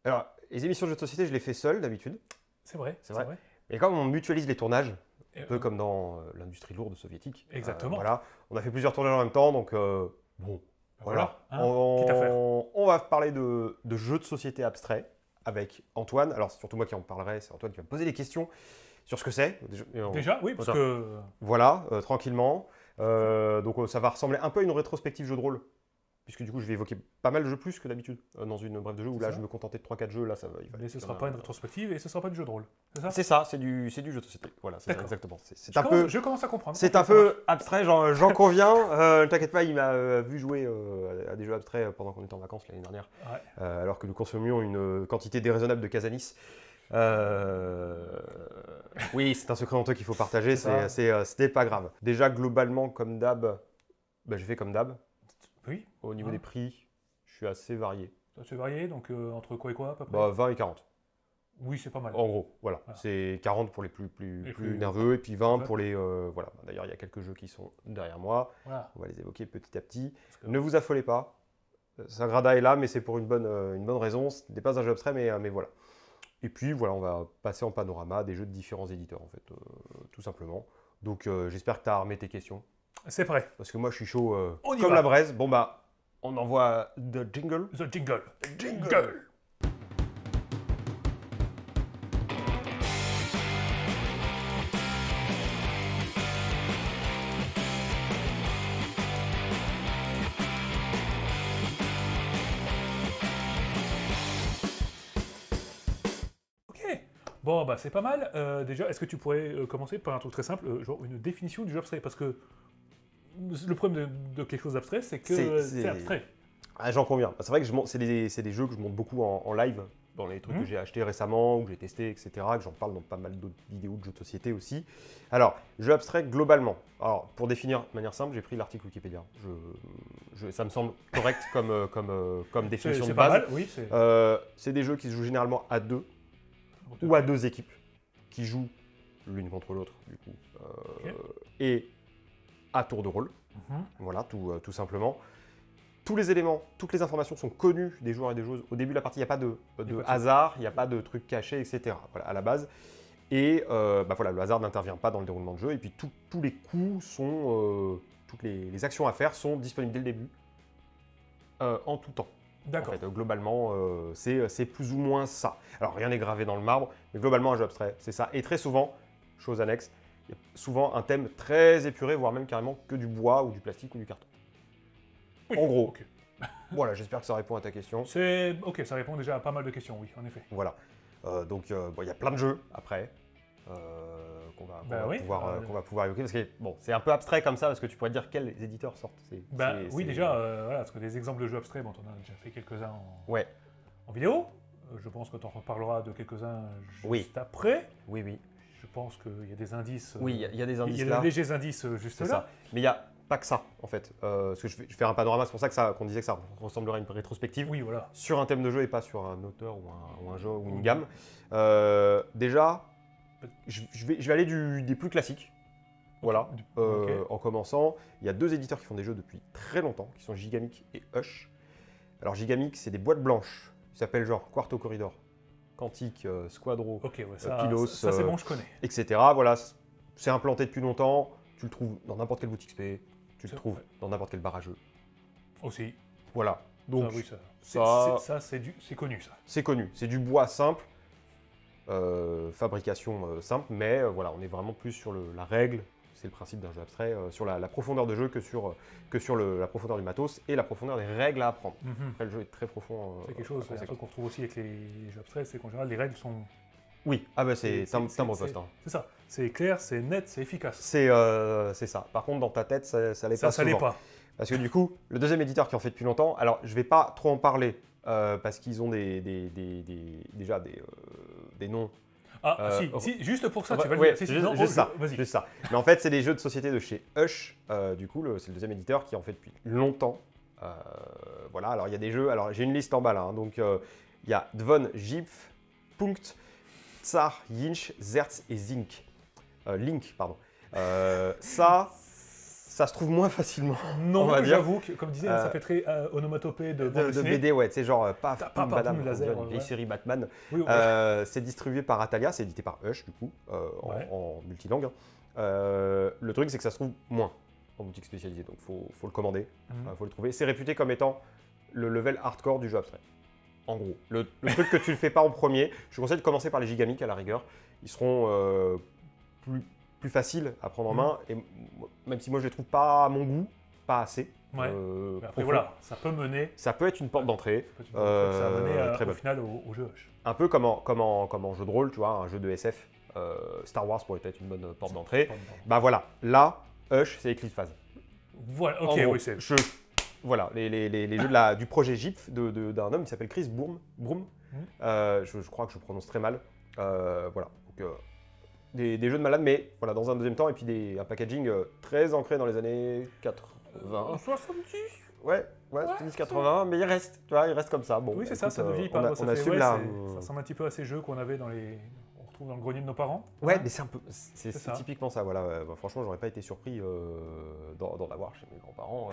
Alors, les émissions de jeux de société, je les fais seul d'habitude. C'est vrai, C'est vrai. Et comme on mutualise les tournages, un peu comme dans l'industrie lourde soviétique. Exactement. Voilà, on a fait plusieurs tournages en même temps, donc bon, voilà. Quitte à faire. On va parler de jeux de société abstraits avec Antoine. Alors, c'est surtout moi qui en parlerai, c'est Antoine qui va me poser des questions sur ce que c'est. Déjà, oui, parce que... Voilà, tranquillement. Donc ça va ressembler un peu à une rétrospective jeu de rôle. Puisque du coup, je vais évoquer pas mal de jeux plus que d'habitude dans une brève de jeu où là, je me contentais de 3-4 jeux. Là, ça va. Mais ce ne sera pas une rétrospective et ce ne sera pas du jeu de rôle. C'est ça? C'est ça, c'est du jeu de société. Voilà, c'est ça, exactement. Je commence à comprendre. C'est un peu abstrait, j'en conviens. Ne t'inquiète pas, il m'a vu jouer à des jeux abstraits pendant qu'on était en vacances l'année dernière. Ouais. Alors que nous consommions une quantité déraisonnable de Casanis. Oui, c'est un secret honteux qu'il faut partager, c'était pas grave. Déjà, globalement, comme d'hab, j'ai fait comme d'hab. Oui. Au niveau des prix, je suis assez varié. Assez varié, donc entre quoi et quoi à peu près? 20 et 40. Oui, c'est pas mal. En gros, voilà. C'est 40 pour les plus nerveux et puis 20 pour les... voilà. D'ailleurs, il y a quelques jeux qui sont derrière moi. Voilà. On va les évoquer petit à petit. Ne vous affolez pas. Sagrada est là, mais c'est pour une bonne raison. Ce n'est pas un jeu abstrait, mais voilà. Et puis voilà, on va passer en panorama des jeux de différents éditeurs, en fait, tout simplement. Donc j'espère que tu as armé tes questions. C'est prêt. Parce que moi, je suis chaud comme la braise. Bon, on envoie The Jingle. The Jingle. Jingle. Bon, c'est pas mal. Déjà, est-ce que tu pourrais commencer par un truc très simple, genre une définition du jeu abstrait? Parce que le problème de quelque chose d'abstrait, c'est que c'est abstrait. Ah, j'en conviens. C'est vrai que c'est des jeux que je monte beaucoup en live, dans les trucs que j'ai achetés récemment, que j'ai testés, etc., que j'en parle dans pas mal d'autres vidéos de jeux de société aussi. Alors, jeu abstrait globalement. Alors, pour définir de manière simple, j'ai pris l'article Wikipédia. Ça me semble correct comme définition de base. Pas mal, oui. C'est des jeux qui se jouent généralement à deux. Ou à deux équipes qui jouent l'une contre l'autre, du coup, et à tour de rôle. Voilà, tout simplement. Tous les éléments, toutes les informations sont connues des joueurs et des joueuses. Au début de la partie, il n'y a pas de hasard, il n'y a pas de trucs cachés, etc. Voilà, à la base. Et voilà, le hasard n'intervient pas dans le déroulement de jeu. Et puis tous les coups sont, toutes les actions à faire sont disponibles dès le début, en tout temps. D'accord. En fait, globalement, c'est plus ou moins ça. Alors, rien n'est gravé dans le marbre, mais globalement, un jeu abstrait, c'est ça. Et très souvent, chose annexe, il y a souvent un thème très épuré, voire même carrément que du bois ou du plastique ou du carton. Oui, en gros. Okay. Voilà, j'espère que ça répond à ta question. Ok, ça répond déjà à pas mal de questions, oui, en effet. Voilà. Donc, il y a plein de jeux après. Qu'on va pouvoir évoquer, parce que bon, c'est un peu abstrait comme ça, parce que tu pourrais dire quels éditeurs sortent. Oui, déjà, voilà, parce que des exemples de jeux abstraits, on en a déjà fait quelques-uns en vidéo. Je pense que tu en reparleras de quelques-uns juste après. Oui, oui. Je pense qu'il y a des indices. Oui, il y a des indices là. Il y a des légers indices juste là. Ça. Mais il n'y a pas que ça, en fait. Parce que je vais faire un panorama, c'est pour ça qu'on disait que ça ressemblerait à une rétrospective. Oui, voilà. Sur un thème de jeu et pas sur un auteur ou un jeu ou une gamme. Déjà, je vais aller des plus classiques. Voilà, en commençant. Il y a deux éditeurs qui font des jeux depuis très longtemps, qui sont Gigamic et Hush. Alors Gigamic, c'est des boîtes blanches, qui s'appellent genre Quarto Corridor, Quantique, Squadro, Pylos, ça c'est bon, je connais. Etc. Voilà, c'est implanté depuis longtemps, tu le trouves dans n'importe quelle boutique XP, tu le trouves dans n'importe quel bar à jeux. Aussi. Voilà, donc ça c'est connu ça. C'est connu, c'est du bois simple, fabrication simple, mais voilà, on est vraiment plus sur la règle. C'est le principe d'un jeu abstrait, sur la profondeur de jeu que sur la profondeur du matos et la profondeur des règles à apprendre. Après, le jeu est très profond. C'est quelque chose, c'est un truc qu'on retrouve aussi avec les jeux abstraits, c'est qu'en général, les règles sont... Oui, c'est timbre poste. C'est ça, c'est clair, c'est net, c'est efficace. C'est ça. Par contre, dans ta tête, ça l'est pas souvent. Ça l'est pas. Parce que du coup, le deuxième éditeur qui en fait depuis longtemps, alors je ne vais pas trop en parler, parce qu'ils ont déjà des noms. Si, juste pour ça, tu vas le dire. Juste ça. Mais en fait, c'est des jeux de société de chez Hush. Du coup, c'est le deuxième éditeur qui en fait depuis longtemps. Voilà, alors il y a des jeux. Alors j'ai une liste en bas là. Donc il y a Dvon, Gipf, Punkt, Tsar, Yinch, Zertz et Link, pardon. Ça, ça se trouve moins facilement. Non, j'avoue que, comme disait, ça fait très onomatopée de BD, ouais, c'est genre paf, madame, laser, une vieille série Batman. Oui, c'est distribué par Atalia, c'est édité par Hush, du coup, en multilangue. Le truc, c'est que ça se trouve moins en boutique spécialisée, donc faut le commander, faut le trouver. C'est réputé comme étant le level hardcore du jeu abstrait. En gros, le truc que tu ne fais pas en premier, je te conseille de commencer par les Gigamic à la rigueur. Ils seront plus faciles à prendre en main, et même si moi je les trouve pas à mon goût, pas assez. Ouais. Après voilà, ça peut mener. Ça peut être une porte d'entrée. Ça va mener au final au jeu Hush. Un peu comme en jeu de rôle, tu vois, un jeu de SF. Star Wars pourrait être une bonne porte d'entrée. Bah voilà, là, Hush, c'est Eclipse Phase. Voilà, ok, gros, oui, c'est. Voilà, les jeux du projet GIF d'un homme qui s'appelle Chris Broom. Je crois que je prononce très mal. Voilà, donc, des jeux de malade, mais voilà, dans un deuxième temps, et puis un packaging très ancré dans les années 80. 70. Ouais, 70-80, mais il reste comme ça. Bon, oui, c'est ça, ça ne vieillit pas. Ça ressemble un petit peu à ces jeux qu'on avait on retrouve dans le grenier de nos parents. Ouais, mais c'est un peu, c'est typiquement ça. Voilà. Franchement, j'aurais pas été surpris d'en avoir chez mes grands-parents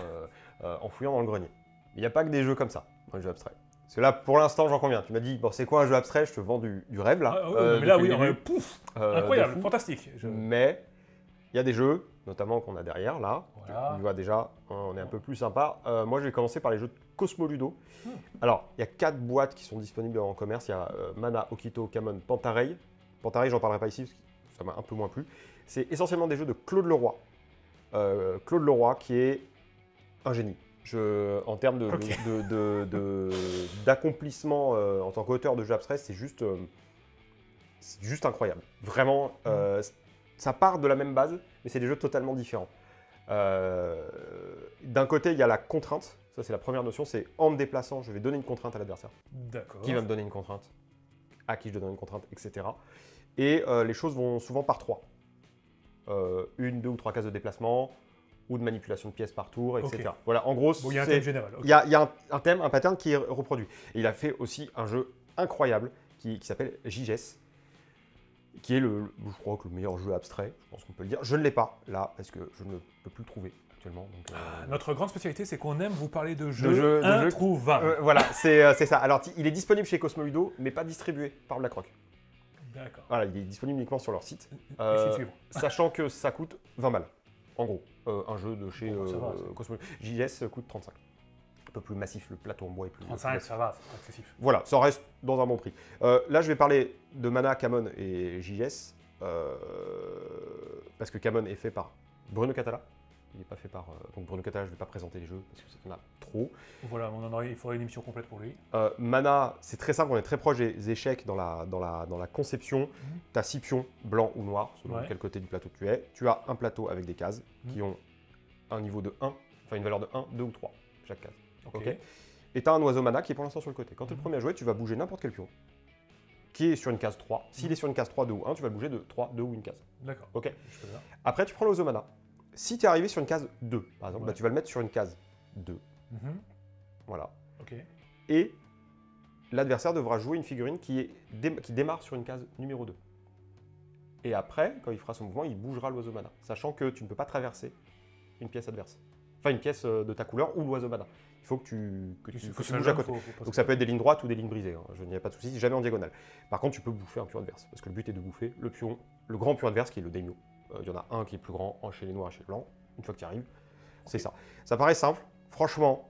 en fouillant dans le grenier. Il n'y a pas que des jeux comme ça, dans les jeux abstraits. Parce que là, pour l'instant, j'en conviens. Tu m'as dit, bon, c'est quoi un jeu abstrait? Je te vends du rêve là. Mais là, oui, pouf, incroyable, fantastique. Mais il y a des jeux, notamment qu'on a derrière là. Voilà. Tu vois déjà, on est un peu plus sympa. Moi, je vais commencer par les jeux de Cosmoludo. Alors, il y a 4 boîtes qui sont disponibles en commerce. Il y a Mana, Okito, Kamon, Pantarei. Pantarei, j'en parlerai pas ici parce que ça m'a un peu moins plu. C'est essentiellement des jeux de Claude Leroy. Claude Leroy qui est un génie. En termes d'accomplissement en tant qu'auteur de jeux abstraits, c'est juste incroyable. Vraiment, ça part de la même base, mais c'est des jeux totalement différents. D'un côté, il y a la contrainte. Ça, c'est la première notion. C'est en me déplaçant, je vais donner une contrainte à l'adversaire. D'accord. Qui va me donner une contrainte? À qui je dois donner une contrainte, etc. Et les choses vont souvent par 3. 1, 2 ou 3 cases de déplacement, ou de manipulation de pièces par tour, etc. Okay. Voilà, en gros, il y a un thème général. Il y a un thème, un pattern qui est reproduit. Et il a fait aussi un jeu incroyable qui s'appelle JGS, qui est je crois que le meilleur jeu abstrait, je pense qu'on peut le dire. Je ne l'ai pas là, parce que je ne peux plus le trouver actuellement. Donc, notre grande spécialité, c'est qu'on aime vous parler de jeux introuvables. Voilà, c'est ça. Alors, il est disponible chez Cosmoludo, mais pas distribué par BlackRock. D'accord. Voilà, il est disponible uniquement sur leur site. Sachant que ça coûte 20 balles, en gros. Un jeu de chez Cosmoludo. JGS coûte 35. Un peu plus massif, le plateau en bois est plus 35, ça va, c'est excessif. Voilà, ça reste dans un bon prix. Là, je vais parler de Mana, Kamon et JGS. Parce que Kamon est fait par Bruno Catala. Il n'est pas fait par... donc Bruno Catala, je ne vais pas présenter les jeux parce que ça en a trop. Voilà, il faudrait une émission complète pour lui. Mana, c'est très simple, on est très proche des échecs dans la conception. Tu as 6 pions, blancs ou noirs, selon quel côté du plateau tu es. Tu as un plateau avec des cases qui ont un niveau de 1, enfin une valeur de 1, 2 ou 3, chaque case. Okay. Et tu as un oiseau Mana qui est pour l'instant sur le côté. Quand tu es le premier à jouer, tu vas bouger n'importe quel pion qui est sur une case 3. S'il est sur une case 3, 2 ou 1, tu vas le bouger de 3, 2 ou une case. D'accord. Ok. Après, tu prends l'oiseau Mana. Si tu es arrivé sur une case 2, par exemple, bah, tu vas le mettre sur une case 2. Voilà. Okay. Et l'adversaire devra jouer une figurine qui démarre sur une case numéro 2. Et après, quand il fera son mouvement, il bougera l'oiseau Mana, sachant que tu ne peux pas traverser une pièce adverse. Enfin, une pièce de ta couleur ou l'oiseau Mana. Il faut que tu bouges à côté. Donc ça peut être des lignes droites ou des lignes brisées. Hein. Je n'y ai pas de souci, jamais en diagonale. Par contre, tu peux bouffer un pion adverse. Parce que le but est de bouffer le grand pion adverse qui est le daimyo. Il y en a un qui est plus grand chez les noirs et chez les blancs. Une fois que tu y arrives, c'est ça. Ça paraît simple. Franchement,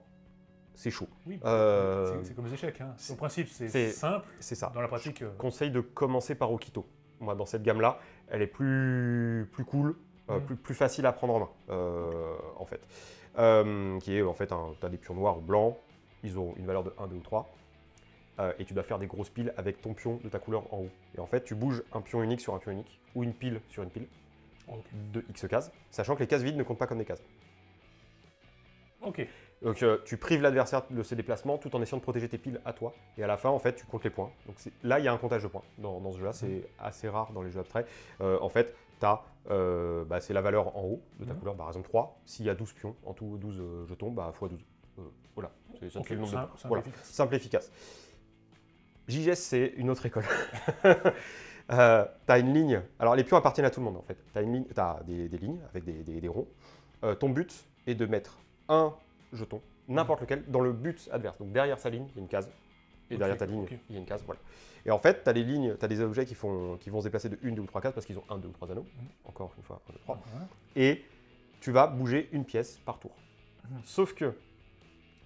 c'est chaud. Oui, c'est comme les échecs. Hein. Au principe, c'est simple. C'est ça. Dans la pratique... Je conseille de commencer par Okito. Moi, dans cette gamme-là, elle est plus cool, plus facile à prendre en main, en fait. Qui est, en fait, tu as des pions noirs ou blancs. Ils ont une valeur de 1, 2 ou 3. Et tu dois faire des grosses piles avec ton pion de ta couleur en haut. Et en fait, tu bouges un pion unique sur un pion unique, ou une pile sur une pile. De X cases, sachant que les cases vides ne comptent pas comme des cases. Ok. Donc tu prives l'adversaire de ses déplacements tout en essayant de protéger tes piles à toi. Et à la fin, en fait, tu comptes les points. Donc là, il y a un comptage de points dans ce jeu-là. C'est assez rare dans les jeux abstraits. En fait, c'est la valeur en haut de ta couleur, par exemple 3. S'il y a 12 pions, en tout 12 jetons, x 12. Voilà, ça te fait le nombre de points. Voilà. Simple et efficace. JGS, c'est une autre école. Tu as une ligne. Alors, les pions appartiennent à tout le monde, en fait. Tu as des lignes avec des ronds. ton but est de mettre un jeton, n'importe lequel, dans le but adverse. Donc derrière sa ligne, il y a une case. Et derrière ta ligne, il y a une case. Voilà. Et en fait, tu as les lignes, tu as des objets qui vont se déplacer de 1, 2 ou 3 cases parce qu'ils ont 1, 2 ou 3 anneaux. Encore une fois, 1, 2, 3. Et tu vas bouger une pièce par tour. Sauf que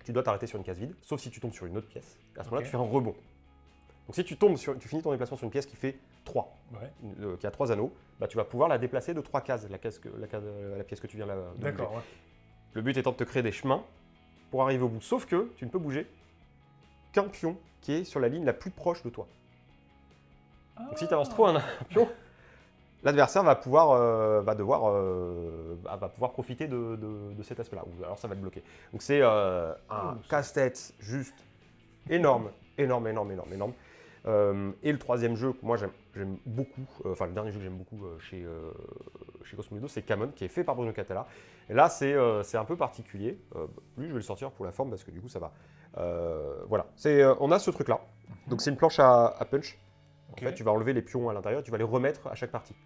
tu dois t'arrêter sur une case vide, sauf si tu tombes sur une autre pièce. À ce moment-là, tu fais un rebond. Donc si tu finis ton déplacement sur une pièce qui fait 3, qui a 3 anneaux, bah, tu vas pouvoir la déplacer de 3 cases, la pièce que tu viens de bouger. D'accord, Le but étant de te créer des chemins pour arriver au bout. Sauf que tu ne peux bouger qu'un pion qui est sur la ligne la plus proche de toi. Donc si tu avances trop un pion, l'adversaire va pouvoir profiter de cet aspect-là. Ou alors ça va te bloquer. Donc c'est un casse-tête juste énorme. Et le troisième jeu que moi j'aime beaucoup, enfin le dernier jeu que j'aime beaucoup chez Cosmoludo, c'est Camon, qui est fait par Bruno Catala. Et là c'est un peu particulier. Lui je vais le sortir pour la forme parce que du coup ça va. Voilà, on a ce truc là. Donc c'est une planche à punch. En fait tu vas enlever les pions à l'intérieur, tu vas les remettre à chaque partie,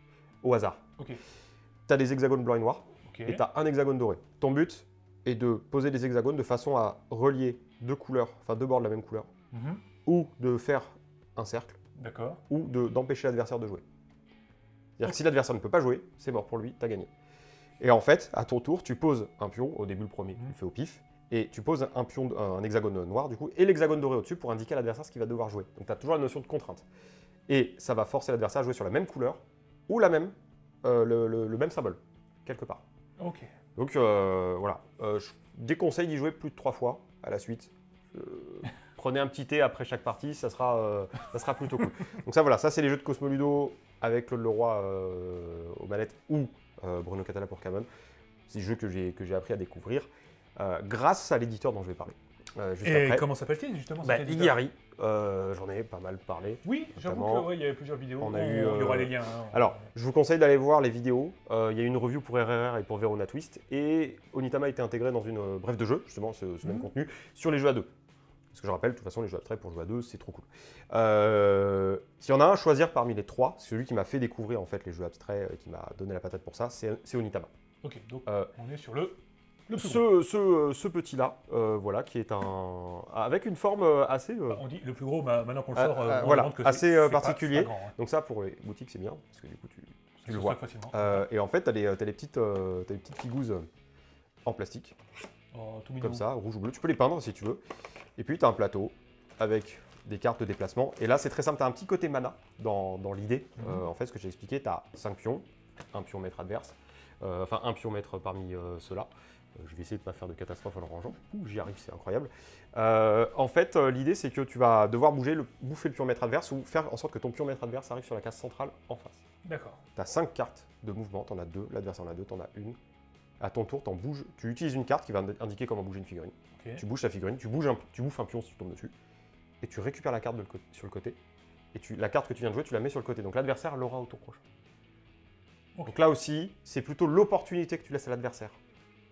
au hasard. Tu as des hexagones blancs et noirs et tu as un hexagone doré. Ton but est de poser des hexagones de façon à relier deux couleurs, enfin deux bords de la même couleur. Ou de faire un cercle, ou d'empêcher l'adversaire de jouer. C'est-à-dire que si l'adversaire ne peut pas jouer, c'est mort pour lui, tu as gagné. Et en fait, à ton tour, tu poses un pion, au début le premier, tu le fais au pif, et tu poses un hexagone noir du coup, et l'hexagone doré au-dessus pour indiquer à l'adversaire ce qu'il va devoir jouer. Donc tu as toujours la notion de contrainte. Et ça va forcer l'adversaire à jouer sur la même couleur, ou le même symbole, quelque part. Donc voilà, je déconseille d'y jouer plus de 3 fois à la suite. Prenez un petit thé après chaque partie, ça sera plutôt cool. Donc ça voilà, ça c'est les jeux de Cosmoludo avec Claude Leroy aux manettes ou Bruno Catala pour Camon. C'est des jeux que j'ai appris à découvrir grâce à l'éditeur dont je vais parler. Et après. Comment s'appelle-t-il justement Igari, j'en ai pas mal parlé. Oui, j'avoue qu'il y avait plusieurs vidéos. Il y aura les liens. Alors, je vous conseille d'aller voir les vidéos. Il y a eu une review pour RRR et pour Verona Twist. Et Onitama a été intégré dans une brève de jeu, justement, ce même contenu, sur les jeux à deux. Parce que je rappelle, de toute façon, les jeux abstraits pour jouer à deux, c'est trop cool. S'il y en a un à choisir parmi les trois, celui qui m'a fait découvrir en fait les jeux abstraits, qui m'a donné la patate pour ça, c'est Onitama. Ok, donc on est sur le ce petit-là, voilà, qui est avec une forme assez... on dit le plus gros, maintenant qu'on le sort, voilà, que assez particulier. pas grand, Donc ça, pour les boutiques, c'est bien, parce que du coup, tu le vois. Facilement. Et en fait, tu as les petites figouses en plastique. Tout mignon. Comme ça, rouge ou bleu. Tu peux les peindre si tu veux. Et puis, tu as un plateau avec des cartes de déplacement. Et là, c'est très simple. Tu as un petit côté mana dans l'idée. En fait, ce que j'ai expliqué, tu as 5 pions, un pion maître adverse, enfin un pion maître parmi ceux-là. Je vais essayer de ne pas faire de catastrophe en le rangeant. J'y arrive, c'est incroyable. En fait, l'idée, c'est que tu vas devoir bouffer le pion maître adverse ou faire en sorte que ton pion maître adverse arrive sur la case centrale en face. D'accord. Tu as 5 cartes de mouvement. Tu en as 2. L'adversaire en a 2. Tu en as une. À ton tour, tu utilises une carte qui va indiquer comment bouger une figurine. Tu bouges la figurine, tu bouffes un pion si tu tombes dessus, et tu récupères la carte sur le côté, et la carte que tu viens de jouer, tu la mets sur le côté. Donc l'adversaire l'aura au tour prochain. Donc là aussi, c'est plutôt l'opportunité que tu laisses à l'adversaire.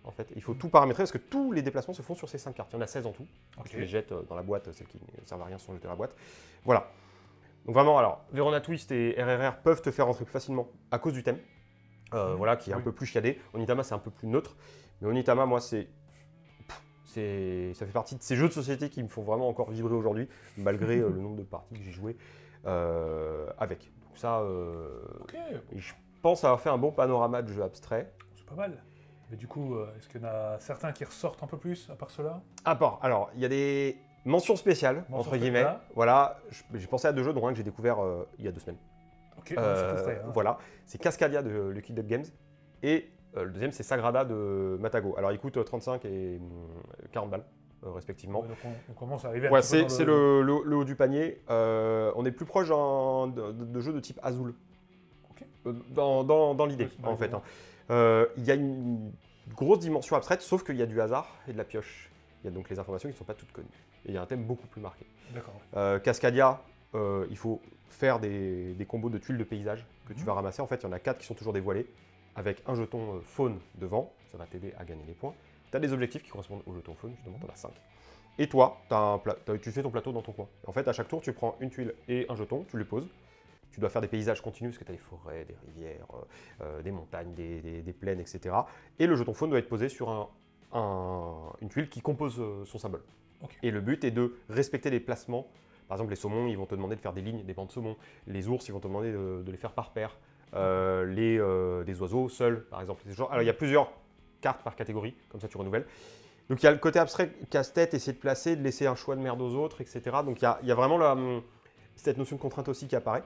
En fait, il faut tout paramétrer parce que tous les déplacements se font sur ces 5 cartes. Il y en a 16 en tout. Tu les jettes dans la boîte, celles qui ne servent à rien sont jetées dans la boîte. Voilà. Donc vraiment, alors, Verona Twist et RRR peuvent te faire rentrer plus facilement à cause du thème. Voilà, qui est un peu plus chiadé. Onitama, c'est un peu plus neutre. Mais Onitama, moi, ça fait partie de ces jeux de société qui me font vraiment encore vibrer aujourd'hui, malgré le nombre de parties que j'ai joué avec. Donc ça, je pense avoir fait un bon panorama de jeux abstraits. C'est pas mal. Mais du coup, est-ce qu'il y en a certains qui ressortent un peu plus, à part cela? Alors, il y a des mentions spéciales, entre guillemets. Voilà, j'ai pensé à 2 jeux, dont un que j'ai découvert il y a 2 semaines. Ok, voilà, c'est Cascadia de Lucky Duck Games et le deuxième c'est Sagrada de Matago. Alors il coûte 35 et 40 balles respectivement. Ouais, donc on commence à arriver ouais, c'est le haut du panier. On est plus proche de jeux de type Azul. Okay. Dans l'idée en fait. Il y a une grosse dimension abstraite, sauf qu'il y a du hasard et de la pioche. Il y a donc les informations qui ne sont pas toutes connues. Et il y a un thème beaucoup plus marqué. D'accord. Cascadia, il faut faire des combos de tuiles de paysage que tu vas ramasser. En fait, il y en a 4 qui sont toujours dévoilés, avec un jeton faune devant. Ça va t'aider à gagner des points. Tu as des objectifs qui correspondent au jeton faune, justement, tu en as 5. Et toi, tu fais ton plateau dans ton coin. En fait, à chaque tour, tu prends une tuile et un jeton, tu les poses. tu dois faire des paysages continus parce que tu as des forêts, des rivières, des montagnes, des plaines, etc. Et le jeton faune doit être posé sur une tuile qui compose son symbole. Okay. Et le but est de respecter les placements. Par exemple, les saumons, ils vont te demander de faire des lignes, des bancs de saumon. Les ours, ils vont te demander de les faire par paire. Des oiseaux seuls, par exemple. Alors, il y a plusieurs cartes par catégorie, comme ça tu renouvelles. Donc il y a le côté abstrait, casse-tête, essayer de placer, de laisser un choix de merde aux autres, etc. Donc il y a vraiment cette notion de contrainte aussi qui apparaît.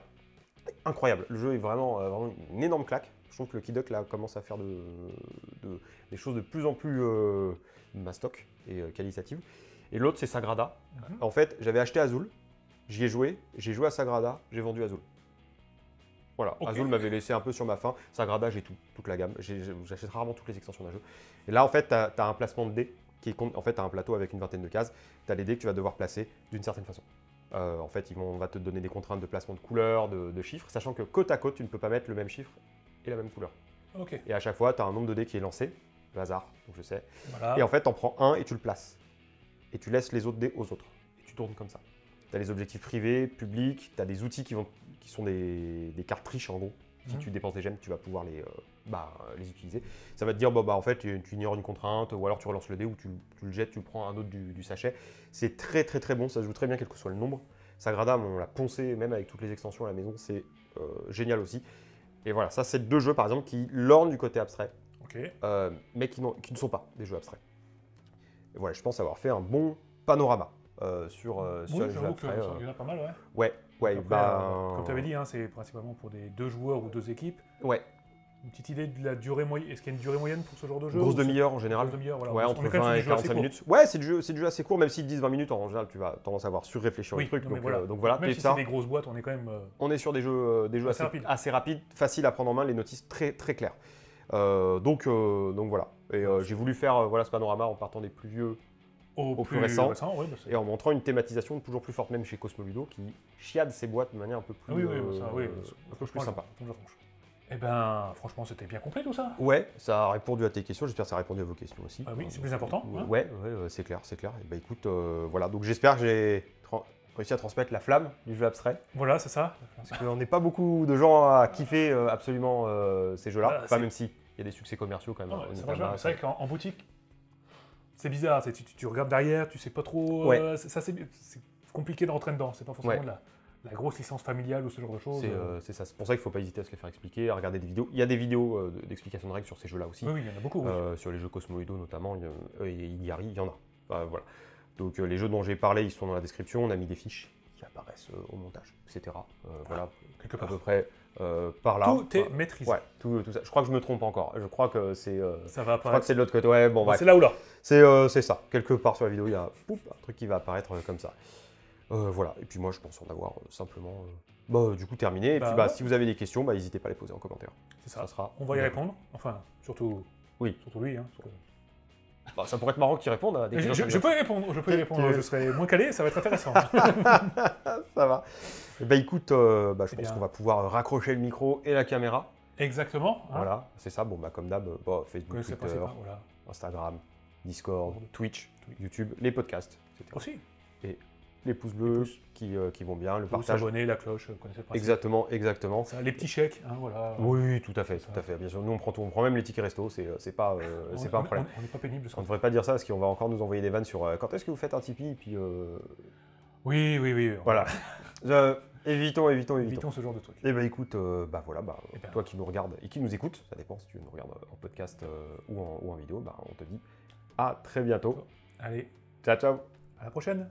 Incroyable, le jeu est vraiment une énorme claque. Je trouve que le Kidok là commence à faire des choses de plus en plus mastoc et qualitatives. Et l'autre c'est Sagrada. En fait, j'avais acheté Azul, j'y ai joué, j'ai joué à Sagrada, j'ai vendu Azul. Voilà, okay. Azul m'avait laissé un peu sur ma faim. Sagrada, j'ai toute la gamme. J'achète rarement toutes les extensions d'un jeu. Et là, en fait, tu as un placement de dés qui est en fait, tu as un plateau avec une vingtaine de cases. Tu as les dés que tu vas devoir placer d'une certaine façon. En fait, on va te donner des contraintes de placement de couleurs, de chiffres, sachant que côte à côte, tu ne peux pas mettre le même chiffre et la même couleur. Okay. Et à chaque fois, tu as un nombre de dés qui est lancé, le hasard, donc je sais. Voilà. Et en fait, tu en prends un et tu le places. Et tu laisses les autres dés aux autres. Et tu tournes comme ça. Tu as les objectifs privés, publics, tu as des outils qui sont des cartes triches en gros. Si tu dépenses des gemmes, tu vas pouvoir les utiliser. Ça va te dire, en fait, tu ignores une contrainte, ou alors tu relances le dé, ou tu le jettes, tu le prends un autre du sachet. C'est très très très bon, ça se joue très bien quel que soit le nombre. Sagrada, on l'a poncé même avec toutes les extensions à la maison, c'est génial aussi. Et voilà, ça c'est deux jeux par exemple qui lornent du côté abstrait, okay. Mais qui ne sont pas des jeux abstraits. Et voilà, je pense avoir fait un bon panorama. Sur les jeux abstraits. Il y en a pas mal, ouais. Ouais, après, comme tu avais dit, hein, c'est principalement pour des 2 joueurs ou 2 équipes. Ouais. Une petite idée de la durée moyenne. Est-ce qu'il y a une durée moyenne pour ce genre de jeu? Grosse demi-heure en général. Voilà. Ouais, entre 20 et 45 minutes. Ouais, c'est du jeu assez court, même s'ils disent 20 minutes, en général, tu vas tendance à avoir surréfléchir le truc. Donc voilà. Même si c'est des grosses boîtes, on est quand même. On est sur des jeux assez rapides, faciles à prendre en main, les notices très très claires. Donc voilà. Et j'ai voulu faire ce panorama en partant des plus vieux au plus récent, ouais, et en montrant une thématisation toujours plus forte, même chez Cosmoludo, qui chiade ses boîtes de manière un peu plus, plus sympa. Eh ben, franchement, c'était bien complet tout ça. Ouais, ça a répondu à tes questions, j'espère que ça a répondu à vos questions aussi. Ah oui, c'est plus important. Hein. Ouais, c'est clair. Et bah écoute, voilà, donc j'espère que j'ai réussi à transmettre la flamme du jeu abstrait. Voilà, c'est ça. Parce qu'on n'est pas beaucoup de gens à kiffer absolument ces jeux-là, même s'il y a des succès commerciaux quand même. C'est vrai qu'en boutique, c'est bizarre, tu regardes derrière, tu sais pas trop. C'est compliqué de rentrer dedans, c'est pas forcément de la grosse licence familiale ou ce genre de choses. C'est ça, c'est pour ça qu'il ne faut pas hésiter à se les faire expliquer, à regarder des vidéos. Il y a des vidéos d'explication de règles sur ces jeux-là aussi. Oui, il y en a beaucoup. Sur les jeux Cosmoludo notamment, il y en a. Voilà. Donc les jeux dont j'ai parlé, ils sont dans la description, on a mis des fiches qui apparaissent au montage, etc. Voilà, quelque part. À peu près par là. Tout est maîtrisé. Ouais, tout ça. Je crois que je me trompe encore. Je crois que c'est. Ça va apparaître. Je crois que c'est de l'autre côté. Ouais, bon, bref. C'est là ou là. C'est ça. Quelque part sur la vidéo, il y a un truc qui va apparaître comme ça. Voilà. Et puis moi, je pense en avoir simplement. Du coup, terminé. Et puis, si vous avez des questions, n'hésitez pas à les poser en commentaire. C'est ça. On va y répondre. Enfin, surtout. Oui. Surtout lui. Hein, ça pourrait être marrant qu'il réponde à des questions. Je peux y répondre. Je serai moins calé. Ça va être intéressant. Ça va. Écoute, je pense qu'on va pouvoir raccrocher le micro et la caméra. Exactement. Hein. Voilà, c'est ça. Comme d'hab, Facebook, Twitter, Instagram, Discord, Twitch, YouTube, les podcasts, etc. Aussi. Et les pouces bleus qui vont bien, le partage. S'abonner, la cloche, vous connaissez le principe. Exactement. Ça, les petits chèques, hein, voilà. Oui, tout à fait. Bien sûr, nous on prend même les tickets resto, c'est pas un problème. On n'est pas pénible. On ne devrait pas dire ça parce qu'on va encore nous envoyer des vannes sur quand est-ce que vous faites un Tipeee, puis. Oui. Voilà. Évitons ce genre de trucs. Et écoute, toi qui nous regardes et qui nous écoute, ça dépend si tu nous regardes en podcast ou en vidéo, on te dit à très bientôt. Allez. Ciao. À la prochaine.